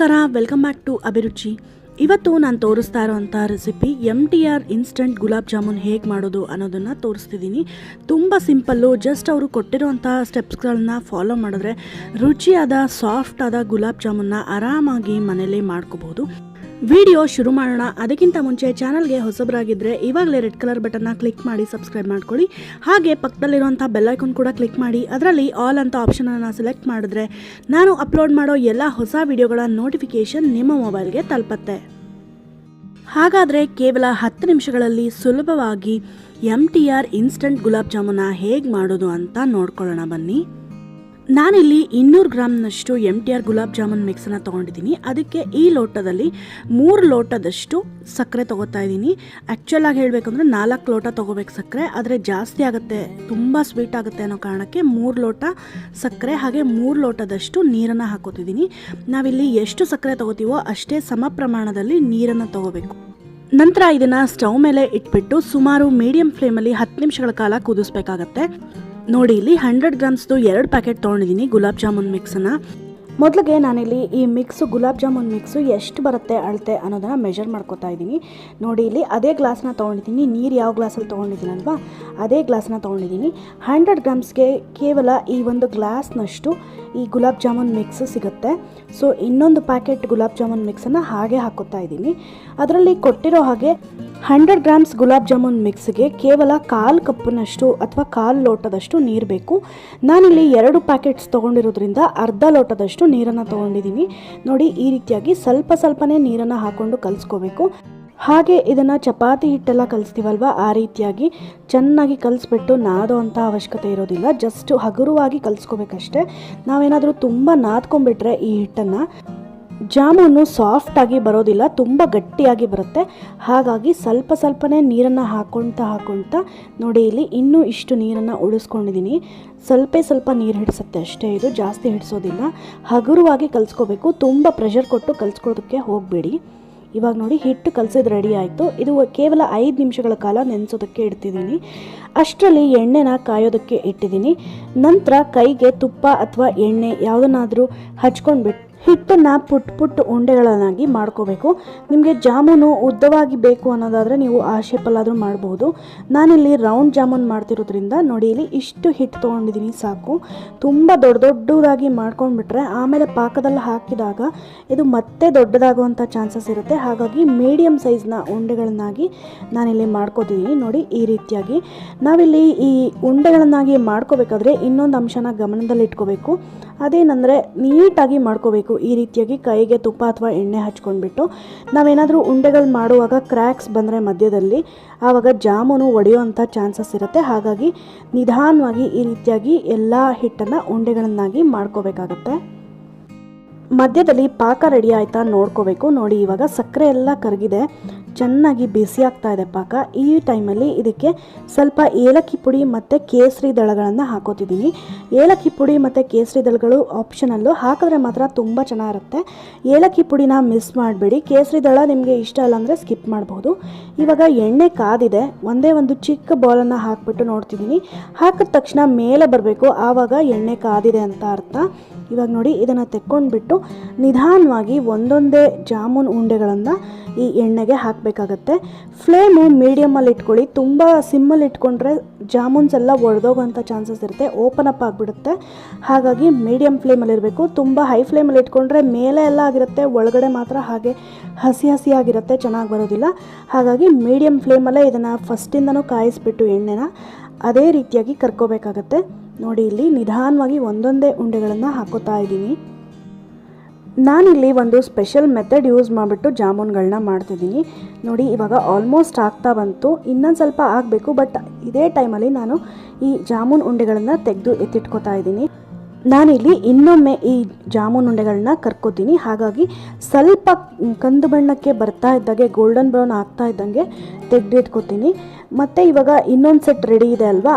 ನಮಸ್ಕಾರ, welcome back to ಅಭಿರುಚಿ. ಇವತ್ತು ನಾನು ತೋರಿಸ್ತಾ ಇರೋವಂಥ recipe MTR instant gulab jamun ಹೇಗೆ ಮಾಡೋದು ಅನ್ನೋದನ್ನು ತೋರಿಸ್ತಿದ್ದೀನಿ. ತುಂಬ ಸಿಂಪಲ್ಲು. ಜಸ್ಟ್ ಅವರು ಕೊಟ್ಟಿರೋವಂಥ ಸ್ಟೆಪ್ಸ್ಗಳನ್ನ ಫಾಲೋ ಮಾಡಿದ್ರೆ ರುಚಿಯಾದ ಸಾಫ್ಟ್ ಆದ ಗುಲಾಬ್ ಜಾಮೂನ್ನ ಆರಾಮಾಗಿ ಮನೇಲಿ ಮಾಡ್ಕೋಬಹುದು. ವಿಡಿಯೋ ಶುರು ಮಾಡೋಣ. ಅದಕ್ಕಿಂತ ಮುಂಚೆ ಚಾನಲ್ಗೆ ಹೊಸಬರಾಗಿದ್ದರೆ ಇವಾಗಲೇ ರೆಡ್ ಕಲರ್ ಬಟನ್ನ ಕ್ಲಿಕ್ ಮಾಡಿ ಸಬ್ಸ್ಕ್ರೈಬ್ ಮಾಡ್ಕೊಳ್ಳಿ. ಹಾಗೆ ಪಕ್ಕದಲ್ಲಿರುವಂಥ ಬೆಲ್ ಐಕಾನ್ ಕೂಡ ಕ್ಲಿಕ್ ಮಾಡಿ ಅದರಲ್ಲಿ ಆಲ್ ಅಂತ ಆಪ್ಷನನ್ನು ಸೆಲೆಕ್ಟ್ ಮಾಡಿದ್ರೆ ನಾನು ಅಪ್ಲೋಡ್ ಮಾಡೋ ಎಲ್ಲ ಹೊಸ ವಿಡಿಯೋಗಳ ನೋಟಿಫಿಕೇಷನ್ ನಿಮ್ಮ ಮೊಬೈಲ್ಗೆ ತಲುಪುತ್ತೆ. ಹಾಗಾದರೆ ಕೇವಲ 10 ನಿಮಿಷಗಳಲ್ಲಿ ಸುಲಭವಾಗಿ MTR ಇನ್ಸ್ಟಂಟ್ ಗುಲಾಬ್ ಜಾಮೂನ ಹೇಗೆ ಮಾಡೋದು ಅಂತ ನೋಡ್ಕೊಳ್ಳೋಣ ಬನ್ನಿ. ನಾನಿಲ್ಲಿ 200 ಗ್ರಾಮ್ನಷ್ಟು MTR ಗುಲಾಬ್ ಜಾಮೂನ್ ಮಿಕ್ಸನ್ನು ತೊಗೊಂಡಿದ್ದೀನಿ. ಅದಕ್ಕೆ ಈ ಲೋಟದಲ್ಲಿ 3 ಲೋಟದಷ್ಟು ಸಕ್ಕರೆ ತೊಗೋತಾ ಇದ್ದೀನಿ. ಆ್ಯಕ್ಚುಲಾಗಿ ಹೇಳಬೇಕಂದ್ರೆ 4 ಲೋಟ ತೊಗೋಬೇಕು ಸಕ್ಕರೆ, ಆದರೆ ಜಾಸ್ತಿ ಆಗುತ್ತೆ, ತುಂಬ ಸ್ವೀಟ್ ಆಗುತ್ತೆ ಅನ್ನೋ ಕಾರಣಕ್ಕೆ 3 ಲೋಟ ಸಕ್ಕರೆ ಹಾಗೆ 3 ಲೋಟದಷ್ಟು ನೀರನ್ನು ಹಾಕೋತಿದ್ದೀನಿ. ನಾವಿಲ್ಲಿ ಎಷ್ಟು ಸಕ್ಕರೆ ತೊಗೋತೀವೋ ಅಷ್ಟೇ ಸಮ ಪ್ರಮಾಣದಲ್ಲಿ ನೀರನ್ನು ತೊಗೋಬೇಕು. ನಂತರ ಇದನ್ನು ಸ್ಟವ್ ಮೇಲೆ ಇಟ್ಬಿಟ್ಟು ಸುಮಾರು ಮೀಡಿಯಂ ಫ್ಲೇಮಲ್ಲಿ 10 ನಿಮಿಷಗಳ ಕಾಲ ಕುದಿಸ್ಬೇಕಾಗತ್ತೆ. ನೋಡಿ, ಇಲ್ಲಿ 100 ಗ್ರಾಮ್ಸ್ದು 2 ಪ್ಯಾಕೆಟ್ ತೊಗೊಂಡಿದ್ದೀನಿ ಗುಲಾಬ್ ಜಾಮೂನ್ ಮಿಕ್ಸನ್ನು. ಮೊದಲಿಗೆ ನಾನಿಲ್ಲಿ ಈ ಗುಲಾಬ್ ಜಾಮೂನ್ ಮಿಕ್ಸು ಎಷ್ಟು ಬರುತ್ತೆ ಅಳತೆ ಅನ್ನೋದನ್ನು ಮೆಜರ್ ಮಾಡ್ಕೋತಾ ಇದ್ದೀನಿ. ನೋಡಿ, ಇಲ್ಲಿ ಅದೇ ಗ್ಲಾಸ್ನ ತೊಗೊಂಡಿದ್ದೀನಿ. ನೀರು ಯಾವ ಗ್ಲಾಸಲ್ಲಿ ತೊಗೊಂಡಿದ್ದೀನಲ್ವಾ ಅದೇ ಗ್ಲಾಸ್ನ ತೊಗೊಂಡಿದ್ದೀನಿ. 100 ಗ್ರಾಮ್ಸ್ಗೆ ಕೇವಲ ಈ ಒಂದು ಗ್ಲಾಸ್ನಷ್ಟು ಈ ಗುಲಾಬ್ ಜಾಮೂನ್ ಮಿಕ್ಸ್ ಸಿಗುತ್ತೆ. ಸೊ ಇನ್ನೊಂದು ಪ್ಯಾಕೆಟ್ ಗುಲಾಬ್ ಜಾಮೂನ್ ಮಿಕ್ಸನ್ನು ಹಾಗೆ ಹಾಕೋತಾ ಇದ್ದೀನಿ. ಅದರಲ್ಲಿ ಕೊಟ್ಟಿರೋ ಹಾಗೆ 100 ಗ್ರಾಮ್ಸ್ ಗುಲಾಬ್ ಜಾಮೂನ್ ಮಿಕ್ಸ್ಗೆ ಕೇವಲ 1/4 ಕಪ್ನಷ್ಟು ಅಥವಾ 1/4 ಲೋಟದಷ್ಟು ನೀರು ಬೇಕು. ನಾನಿಲ್ಲಿ 2 ಪ್ಯಾಕೆಟ್ಸ್ ತೊಗೊಂಡಿರೋದ್ರಿಂದ ಅರ್ಧ ಲೋಟದಷ್ಟು ನೀರನ್ನು ತೊಗೊಂಡಿದ್ದೀನಿ. ನೋಡಿ, ಈ ರೀತಿಯಾಗಿ ಸ್ವಲ್ಪನೇ ನೀರನ್ನು ಹಾಕ್ಕೊಂಡು ಕಲಿಸ್ಕೋಬೇಕು. ಹಾಗೆ ಇದನ್ನು ಚಪಾತಿ ಹಿಟ್ಟೆಲ್ಲ ಕಲಿಸ್ತೀವಲ್ವ ಆ ರೀತಿಯಾಗಿ ಚೆನ್ನಾಗಿ ಕಲಿಸ್ಬಿಟ್ಟು ನಾದೋ ಅಂಥ ಅವಶ್ಯಕತೆ ಇರೋದಿಲ್ಲ. ಜಸ್ಟ್ ಹಗುರವಾಗಿ ಕಲಿಸ್ಕೋಬೇಕಷ್ಟೆ. ನಾವೇನಾದರೂ ತುಂಬ ನಾದ್ಕೊಂಡ್ಬಿಟ್ರೆ ಈ ಹಿಟ್ಟನ್ನು ಜಾಮೂನು ಸಾಫ್ಟಾಗಿ ಬರೋದಿಲ್ಲ, ತುಂಬ ಗಟ್ಟಿಯಾಗಿ ಬರುತ್ತೆ. ಹಾಗಾಗಿ ಸ್ವಲ್ಪನೇ ನೀರನ್ನು ಹಾಕ್ಕೊಳ್ತಾ ನೋಡಿ, ಇಲ್ಲಿ ಇನ್ನೂ ಇಷ್ಟು ನೀರನ್ನು ಉಳಿಸ್ಕೊಂಡಿದ್ದೀನಿ. ಸ್ವಲ್ಪ ನೀರು ಹಿಡಿಸುತ್ತೆ ಅಷ್ಟೇ, ಇದು ಜಾಸ್ತಿ ಹಿಡಿಸೋದಿಲ್ಲ. ಹಗುರವಾಗಿ ಕಲಿಸ್ಕೋಬೇಕು, ತುಂಬ ಪ್ರೆಷರ್ ಕೊಟ್ಟು ಕಲಿಸ್ಕೊಳ್ಳೋದಕ್ಕೆ ಹೋಗಬೇಡಿ. ಇವಾಗ ನೋಡಿ, ಹಿಟ್ಟು ಕಲಸಿದ್ದು ರೆಡಿ ಆಯಿತು. ಇದು ಕೇವಲ 5 ನಿಮಿಷಗಳ ಕಾಲ ನೆನೆಸೋದಕ್ಕೆ ಇಡ್ತಿದ್ದೀನಿ. ಅಷ್ಟರಲ್ಲಿ ಎಣ್ಣೆನ ಕಾಯೋದಕ್ಕೆ ಇಟ್ಟಿದ್ದೀನಿ. ನಂತರ ಕೈಗೆ ತುಪ್ಪ ಅಥವಾ ಎಣ್ಣೆ ಯಾವುದನ್ನಾದರೂ ಹಚ್ಕೊಂಡ್ಬಿಟ್ಟು ಹಿಟ್ಟನ್ನು ಪುಟ್ಟ ಉಂಡೆಗಳನ್ನಾಗಿ ಮಾಡ್ಕೋಬೇಕು. ನಿಮಗೆ ಜಾಮೂನು ಉದ್ದವಾಗಿ ಬೇಕು ಅನ್ನೋದಾದರೆ ನೀವು ಆ ಶೇಪಲ್ಲಾದರೂ ಮಾಡ್ಬೋದು. ನಾನಿಲ್ಲಿ ರೌಂಡ್ ಜಾಮೂನ್ ಮಾಡ್ತಿರೋದ್ರಿಂದ ನೋಡಿ, ಇಲ್ಲಿ ಇಷ್ಟು ಹಿಟ್ಟು ತೊಗೊಂಡಿದ್ದೀನಿ ಸಾಕು. ತುಂಬ ದೊಡ್ಡದಾಗಿ ಮಾಡ್ಕೊಂಡ್ಬಿಟ್ರೆ ಆಮೇಲೆ ಪಾಕದಲ್ಲಿ ಹಾಕಿದಾಗ ಇದು ಮತ್ತೆ ದೊಡ್ಡದಾಗುವಂಥ ಚಾನ್ಸಸ್ ಇರುತ್ತೆ. ಹಾಗಾಗಿ ಮೀಡಿಯಮ್ ಸೈಜ್ನ ಉಂಡೆಗಳನ್ನಾಗಿ ನಾನಿಲ್ಲಿ ಮಾಡ್ಕೋತಿದ್ದೀನಿ. ನೋಡಿ, ಈ ರೀತಿಯಾಗಿ ನಾವಿಲ್ಲಿ ಈ ಉಂಡೆಗಳನ್ನಾಗಿ ಮಾಡ್ಕೋಬೇಕಾದ್ರೆ ಇನ್ನೊಂದು ಅಂಶನ ಗಮನದಲ್ಲಿ ಇಟ್ಕೋಬೇಕು. ಅದೇನೆಂದರೆ ನೀಟಾಗಿ ಮಾಡ್ಕೋಬೇಕು. ಈ ರೀತಿಯಾಗಿ ಕೈಗೆ ತುಪ್ಪ ಅಥವಾ ಎಣ್ಣೆ ಹಚ್ಕೊಂಡ್ಬಿಟ್ಟು ನಾವೇನಾದರೂ ಉಂಡೆಗಳು ಮಾಡುವಾಗ ಕ್ರ್ಯಾಕ್ಸ್ ಬಂದರೆ ಮಧ್ಯದಲ್ಲಿ ಆವಾಗ ಜಾಮೂನು ಒಡೆಯುವಂಥ ಚಾನ್ಸಸ್ ಇರುತ್ತೆ. ಹಾಗಾಗಿ ನಿಧಾನವಾಗಿ ಈ ರೀತಿಯಾಗಿ ಎಲ್ಲ ಹಿಟ್ಟನ್ನು ಉಂಡೆಗಳನ್ನಾಗಿ ಮಾಡ್ಕೋಬೇಕಾಗತ್ತೆ. ಮಧ್ಯದಲ್ಲಿ ಪಾಕ ರೆಡಿ ಆಯಿತಾ ನೋಡ್ಕೋಬೇಕು. ನೋಡಿ, ಇವಾಗ ಸಕ್ಕರೆ ಎಲ್ಲ ಕರಗಿದೆ, ಚೆನ್ನಾಗಿ ಬಿಸಿ ಆಗ್ತಾ ಇದೆ ಪಾಕ. ಈ ಟೈಮಲ್ಲಿ ಇದಕ್ಕೆ ಸ್ವಲ್ಪ ಏಲಕ್ಕಿ ಪುಡಿ ಮತ್ತು ಕೇಸರಿ ದಳಗಳನ್ನು ಹಾಕೋತಿದ್ದೀನಿ. ಏಲಕ್ಕಿ ಪುಡಿ ಮತ್ತು ಕೇಸರಿ ದಳಗಳು ಆಪ್ಷನಲ್ಲು, ಹಾಕಿದ್ರೆ ಮಾತ್ರ ತುಂಬ ಚೆನ್ನಾಗಿರುತ್ತೆ. ಏಲಕ್ಕಿ ಪುಡಿನ ಮಿಸ್ ಮಾಡಬೇಡಿ. ಕೇಸರಿ ದಳ ನಿಮಗೆ ಇಷ್ಟ ಇಲ್ಲ ಅಂದರೆ ಸ್ಕಿಪ್ ಮಾಡ್ಬೋದು. ಇವಾಗ ಎಣ್ಣೆ ಕಾದಿದೆ. ಒಂದೇ ಒಂದು ಚಿಕ್ಕ ಬೌಲನ್ನು ಹಾಕಿಬಿಟ್ಟು ನೋಡ್ತಿದ್ದೀನಿ. ಹಾಕಿದ ತಕ್ಷಣ ಮೇಲೆ ಬರಬೇಕು, ಆವಾಗ ಎಣ್ಣೆ ಕಾದಿದೆ ಅಂತ ಅರ್ಥ. ಇವಾಗ ನೋಡಿ, ಇದನ್ನು ತೆಕ್ಕೊಂಡ್ಬಿಟ್ಟು ನಿಧಾನವಾಗಿ ಒಂದೊಂದೇ ಜಾಮೂನ್ ಉಂಡೆಗಳನ್ನು ಈ ಎಣ್ಣೆಗೆ ಹಾಕಬೇಕಾಗತ್ತೆ. ಫ್ಲೇಮು ಮೀಡಿಯಮಲ್ಲಿ ಇಟ್ಕೊಳ್ಳಿ. ತುಂಬ ಸಿಮ್ಮಲ್ಲಿ ಇಟ್ಕೊಂಡ್ರೆ ಜಾಮೂನ್ಸ್ ಎಲ್ಲ ಒಡೆದೋಗೋಂಥ ಚಾನ್ಸಸ್ ಇರುತ್ತೆ, ಓಪನ್ ಅಪ್ ಆಗಿಬಿಡುತ್ತೆ. ಹಾಗಾಗಿ ಮೀಡಿಯಮ್ ಫ್ಲೇಮಲ್ಲಿ ಇರಬೇಕು. ತುಂಬ ಹೈ ಫ್ಲೇಮಲ್ಲಿ ಇಟ್ಕೊಂಡ್ರೆ ಮೇಲೆ ಎಲ್ಲ ಆಗಿರುತ್ತೆ, ಒಳಗಡೆ ಮಾತ್ರ ಹಾಗೆ ಹಸಿ ಆಗಿರುತ್ತೆ, ಚೆನ್ನಾಗಿ ಬರೋದಿಲ್ಲ. ಹಾಗಾಗಿ ಮೀಡಿಯಮ್ ಫ್ಲೇಮಲ್ಲೇ ಇದನ್ನು ಫಸ್ಟಿಂದನೂ ಕಾಯಿಸ್ಬಿಟ್ಟು ಎಣ್ಣೆನ ಅದೇ ರೀತಿಯಾಗಿ ಕರ್ಕೋಬೇಕಾಗತ್ತೆ. ನೋಡಿ, ಇಲ್ಲಿ ನಿಧಾನವಾಗಿ ಒಂದೊಂದೇ ಉಂಡೆಗಳನ್ನು ಹಾಕೋತಾ ಇದ್ದೀನಿ. ನಾನಿಲ್ಲಿ ಒಂದು ಸ್ಪೆಷಲ್ ಮೆಥಡ್ ಯೂಸ್ ಮಾಡಿಬಿಟ್ಟು ಜಾಮೂನ್ಗಳನ್ನ ಮಾಡ್ತಿದ್ದೀನಿ. ನೋಡಿ, ಇವಾಗ ಆಲ್ಮೋಸ್ಟ್ ಆಗ್ತಾ ಬಂತು, ಇನ್ನೊಂದು ಸ್ವಲ್ಪ ಆಗಬೇಕು. ಬಟ್ ಇದೇ ಟೈಮಲ್ಲಿ ನಾನು ಈ ಜಾಮೂನ್ ಉಂಡೆಗಳನ್ನು ತೆಗೆದು ಎತ್ತಿಟ್ಕೋತಾ ಇದ್ದೀನಿ. ನಾನಿಲ್ಲಿ ಇನ್ನೊಮ್ಮೆ ಈ ಜಾಮೂನ್ ಉಂಡೆಗಳನ್ನ ಕರ್ಕೋತೀನಿ. ಹಾಗಾಗಿ ಸ್ವಲ್ಪ ಕಂದು ಬಣ್ಣಕ್ಕೆ ಬರ್ತಾ ಇದ್ದಾಗೆ, ಗೋಲ್ಡನ್ ಬ್ರೌನ್ ಆಗ್ತಾ ಇದ್ದಂಗೆ ತೆಗೆದಿಟ್ಕೋತೀನಿ. ಮತ್ತು ಇವಾಗ ಇನ್ನೊಂದು ಸೆಟ್ ರೆಡಿ ಇದೆ ಅಲ್ವಾ,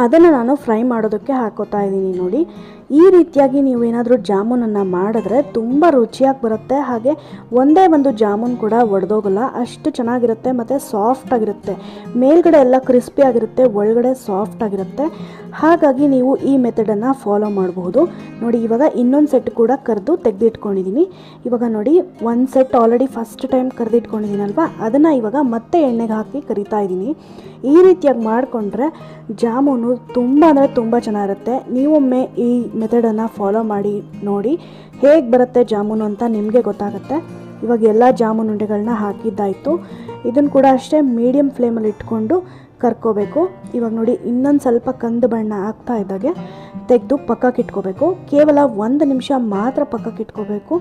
ಅದನ್ನು ನಾನು ಫ್ರೈ ಮಾಡೋದಕ್ಕೆ ಹಾಕೋತಾ ಇದ್ದೀನಿ. ನೋಡಿ, ಈ ರೀತಿಯಾಗಿ ನೀವು ಏನಾದರೂ ಜಾಮೂನನ್ನು ಮಾಡಿದ್ರೆ ತುಂಬ ರುಚಿಯಾಗಿ ಬರುತ್ತೆ. ಹಾಗೆ ಒಂದೇ ಒಂದು ಜಾಮೂನ್ ಕೂಡ ಒಡೆದೋಗಲ್ಲ, ಅಷ್ಟು ಚೆನ್ನಾಗಿರುತ್ತೆ ಮತ್ತು ಸಾಫ್ಟಾಗಿರುತ್ತೆ. ಮೇಲ್ಗಡೆ ಎಲ್ಲ ಕ್ರಿಸ್ಪಿ ಆಗಿರುತ್ತೆ, ಒಳಗಡೆ ಸಾಫ್ಟ್ ಆಗಿರುತ್ತೆ. ಹಾಗಾಗಿ ನೀವು ಈ ಮೆಥಡನ್ನು ಫಾಲೋ ಮಾಡಬಹುದು. ನೋಡಿ ಇವಾಗ ಇನ್ನೊಂದು ಸೆಟ್ ಕೂಡ ಕರೆದು ತೆಗೆದಿಟ್ಕೊಂಡಿದ್ದೀನಿ. ಇವಾಗ ನೋಡಿ ಒಂದು ಸೆಟ್ ಆಲ್ರೆಡಿ ಫಸ್ಟ್ ಟೈಮ್ ಕರೆದಿಟ್ಕೊಂಡಿದ್ದೀನಲ್ವ, ಅದನ್ನು ಇವಾಗ ಮತ್ತೆ ಎಣ್ಣೆಗೆ ಹಾಕಿ ಕರಿತಾ ಇದ್ದೀನಿ. ಈ ರೀತಿಯಾಗಿ ಮಾಡಿಕೊಂಡ್ರೆ ಜಾಮೂನು ತುಂಬ ಅಂದರೆ ತುಂಬ ಚೆನ್ನಾಗಿರುತ್ತೆ. ನೀವೊಮ್ಮೆ ಈ ಮೆಥಡನ್ನು ಫಾಲೋ ಮಾಡಿ ನೋಡಿ, ಹೇಗೆ ಬರುತ್ತೆ ಜಾಮೂನು ಅಂತ ನಿಮಗೆ ಗೊತ್ತಾಗುತ್ತೆ. ಇವಾಗ ಎಲ್ಲ ಜಾಮೂನು ಉಂಡೆಗಳನ್ನ ಹಾಕಿದ್ದಾಯಿತು. ಇದನ್ನು ಕೂಡ ಅಷ್ಟೇ ಮೀಡಿಯಮ್ ಫ್ಲೇಮಲ್ಲಿ ಇಟ್ಕೊಂಡು ಕರ್ಕೋಬೇಕು. ಇವಾಗ ನೋಡಿ ಇನ್ನೊಂದು ಸ್ವಲ್ಪ ಕಂದು ಬಣ್ಣ ಆಗ್ತಾ ಇದ್ದಾಗೆ ತೆಗೆದು ಪಕ್ಕಕ್ಕೆ ಇಟ್ಕೋಬೇಕು. ಕೇವಲ 1 ನಿಮಿಷ ಮಾತ್ರ ಪಕ್ಕಕ್ಕೆ ಇಟ್ಕೋಬೇಕು.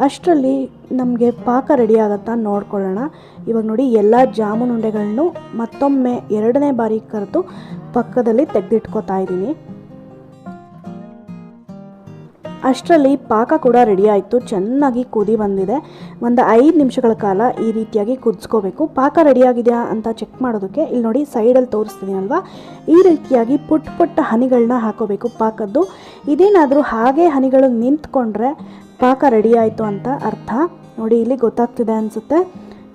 ಅಷ್ಟರಲ್ಲಿ ನಮಗೆ ಪಾಕ ರೆಡಿ ಆಗುತ್ತಾ ನೋಡ್ಕೊಳ್ಳೋಣ. ಇವಾಗ ನೋಡಿ ಎಲ್ಲ ಜಾಮೂನು ಉಂಡೆಗಳನ್ನು ಮತ್ತೊಮ್ಮೆ 2ನೇ ಬಾರಿ ಕರೆದು ಪಕ್ಕದಲ್ಲಿ ತೆಗೆದಿಟ್ಕೋತಾ ಇದ್ದೀನಿ. ಅಷ್ಟರಲ್ಲಿ ಪಾಕ ಕೂಡ ರೆಡಿ ಆಯಿತು, ಚೆನ್ನಾಗಿ ಕುದಿ ಬಂದಿದೆ. ಒಂದು 5 ನಿಮಿಷಗಳ ಕಾಲ ಈ ರೀತಿಯಾಗಿ ಕುದಿಸ್ಕೋಬೇಕು. ಪಾಕ ರೆಡಿಯಾಗಿದೆಯಾ ಅಂತ ಚೆಕ್ ಮಾಡೋದಕ್ಕೆ ಇಲ್ಲಿ ನೋಡಿ ಸೈಡಲ್ಲಿ ತೋರಿಸ್ತಿದ್ದೀನಲ್ವ, ಈ ರೀತಿಯಾಗಿ ಪುಟ್ಟ ಹನಿಗಳನ್ನ ಹಾಕೋಬೇಕು ಪಾಕದ್ದು. ಇದೇನಾದರೂ ಹಾಗೆ ಹನಿಗಳು ನಿಂತ್ಕೊಂಡ್ರೆ ಪಾಕ ರೆಡಿ ಆಯಿತು ಅಂತ ಅರ್ಥ. ನೋಡಿ ಇಲ್ಲಿ ಗೊತ್ತಾಗ್ತಿದೆ ಅನಿಸುತ್ತೆ.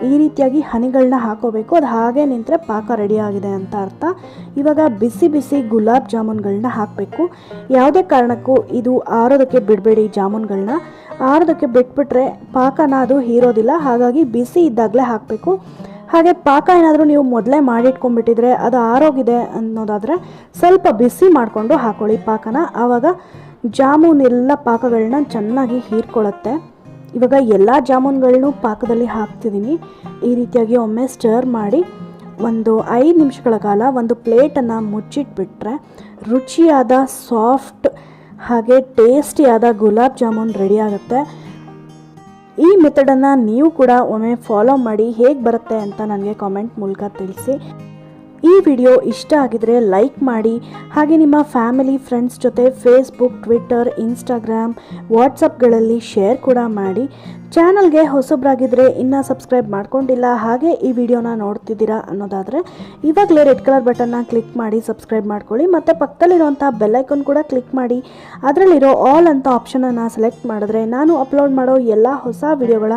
ಈ ರೀತಿಯಾಗಿ ಹನಿಗಳನ್ನ ಹಾಕೋಬೇಕು, ಅದು ಹಾಗೆ ನಿಂತರೆ ಪಾಕ ರೆಡಿ ಆಗಿದೆ ಅಂತ ಅರ್ಥ. ಇವಾಗ ಬಿಸಿ ಗುಲಾಬ್ ಜಾಮೂನ್ಗಳನ್ನ ಹಾಕಬೇಕು. ಯಾವುದೇ ಕಾರಣಕ್ಕೂ ಇದು ಆರೋದಕ್ಕೆ ಬಿಡಬೇಡಿ. ಜಾಮೂನ್ಗಳನ್ನ ಆರೋದಕ್ಕೆ ಬಿಟ್ಬಿಟ್ರೆ ಪಾಕನ ಅದು ಹೀರೋದಿಲ್ಲ. ಹಾಗಾಗಿ ಬಿಸಿ ಇದ್ದಾಗಲೇ ಹಾಕಬೇಕು. ಹಾಗೆ ಪಾಕ ಏನಾದರೂ ನೀವು ಮೊದಲೇ ಮಾಡಿಟ್ಕೊಂಡ್ಬಿಟ್ಟಿದ್ರೆ ಅದು ಆರೋಗಿದೆ ಅನ್ನೋದಾದರೆ ಸ್ವಲ್ಪ ಬಿಸಿ ಮಾಡಿಕೊಂಡು ಹಾಕೊಳ್ಳಿ ಪಾಕನ. ಆವಾಗ ಜಾಮೂನೆಲ್ಲ ಪಾಕಗಳನ್ನ ಚೆನ್ನಾಗಿ ಹೀರ್ಕೊಳ್ಳುತ್ತೆ. ಇವಾಗ ಎಲ್ಲ ಜಾಮೂನ್ಗಳನ್ನೂ ಪಾಕದಲ್ಲಿ ಹಾಕ್ತಿದ್ದೀನಿ. ಈ ರೀತಿಯಾಗಿ ಒಮ್ಮೆ ಸ್ಟರ್ ಮಾಡಿ ಒಂದು 5 ನಿಮಿಷಗಳ ಕಾಲ ಒಂದು ಪ್ಲೇಟನ್ನು ಮುಚ್ಚಿಟ್ಬಿಟ್ರೆ ರುಚಿಯಾದ ಸಾಫ್ಟ್ ಹಾಗೆ ಟೇಸ್ಟಿಯಾದ ಗುಲಾಬ್ ಜಾಮೂನ್ ರೆಡಿ ಆಗುತ್ತೆ. ಈ ಮೆಥಡನ್ನು ನೀವು ಕೂಡ ಒಮ್ಮೆ ಫಾಲೋ ಮಾಡಿ ಹೇಗೆ ಬರುತ್ತೆ ಅಂತ ನನಗೆ ಕಾಮೆಂಟ್ ಮೂಲಕ ತಿಳಿಸಿ. ಈ ವಿಡಿಯೋ ಇಷ್ಟ ಆಗಿದರೆ ಲೈಕ್ ಮಾಡಿ. ಹಾಗೆ ನಿಮ್ಮ ಫ್ಯಾಮಿಲಿ ಫ್ರೆಂಡ್ಸ್ ಜೊತೆ ಫೇಸ್ಬುಕ್, ಟ್ವಿಟ್ಟರ್, ಇನ್ಸ್ಟಾಗ್ರಾಮ್, ವಾಟ್ಸಪ್ಗಳಲ್ಲಿ ಶೇರ್ ಕೂಡ ಮಾಡಿ. ಚಾನಲ್ಗೆ ಹೊಸಬ್ರಾಗಿದ್ದರೆ ಇನ್ನೂ ಸಬ್ಸ್ಕ್ರೈಬ್ ಮಾಡ್ಕೊಂಡಿಲ್ಲ, ಹಾಗೆ ಈ ವಿಡಿಯೋನ ನೋಡ್ತಿದ್ದೀರಾ ಅನ್ನೋದಾದರೆ ಇವಾಗಲೇ ರೆಡ್ ಕಲರ್ ಬಟನ್ನ ಕ್ಲಿಕ್ ಮಾಡಿ ಸಬ್ಸ್ಕ್ರೈಬ್ ಮಾಡ್ಕೊಳ್ಳಿ. ಮತ್ತು ಪಕ್ಕದಲ್ಲಿರುವಂಥ ಬೆಲ್ಲೈಕನ್ ಕೂಡ ಕ್ಲಿಕ್ ಮಾಡಿ ಅದರಲ್ಲಿರೋ ಆಲ್ ಅಂತ ಆಪ್ಷನನ್ನು ಸೆಲೆಕ್ಟ್ ಮಾಡಿದ್ರೆ ನಾನು ಅಪ್ಲೋಡ್ ಮಾಡೋ ಎಲ್ಲ ಹೊಸ ವಿಡಿಯೋಗಳ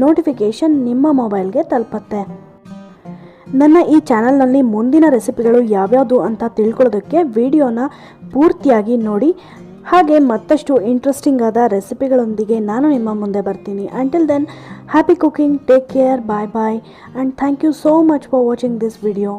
ನೋಟಿಫಿಕೇಷನ್ ನಿಮ್ಮ ಮೊಬೈಲ್ಗೆ ತಲುಪುತ್ತೆ. ನನ್ನ ಈ ಚಾನಲ್ನಲ್ಲಿ ಮುಂದಿನ ರೆಸಿಪಿಗಳು ಯಾವ್ಯಾವುದು ಅಂತ ತಿಳ್ಕೊಳ್ಳೋದಕ್ಕೆ ವಿಡಿಯೋನ ಪೂರ್ತಿಯಾಗಿ ನೋಡಿ. ಹಾಗೆ ಮತ್ತಷ್ಟು ಇಂಟ್ರೆಸ್ಟಿಂಗ್ ಆದ ರೆಸಿಪಿಗಳೊಂದಿಗೆ ನಾನು ನಿಮ್ಮ ಮುಂದೆ ಬರ್ತೀನಿ. Until then, happy cooking, take care, bye bye, and thank you so much for watching this video.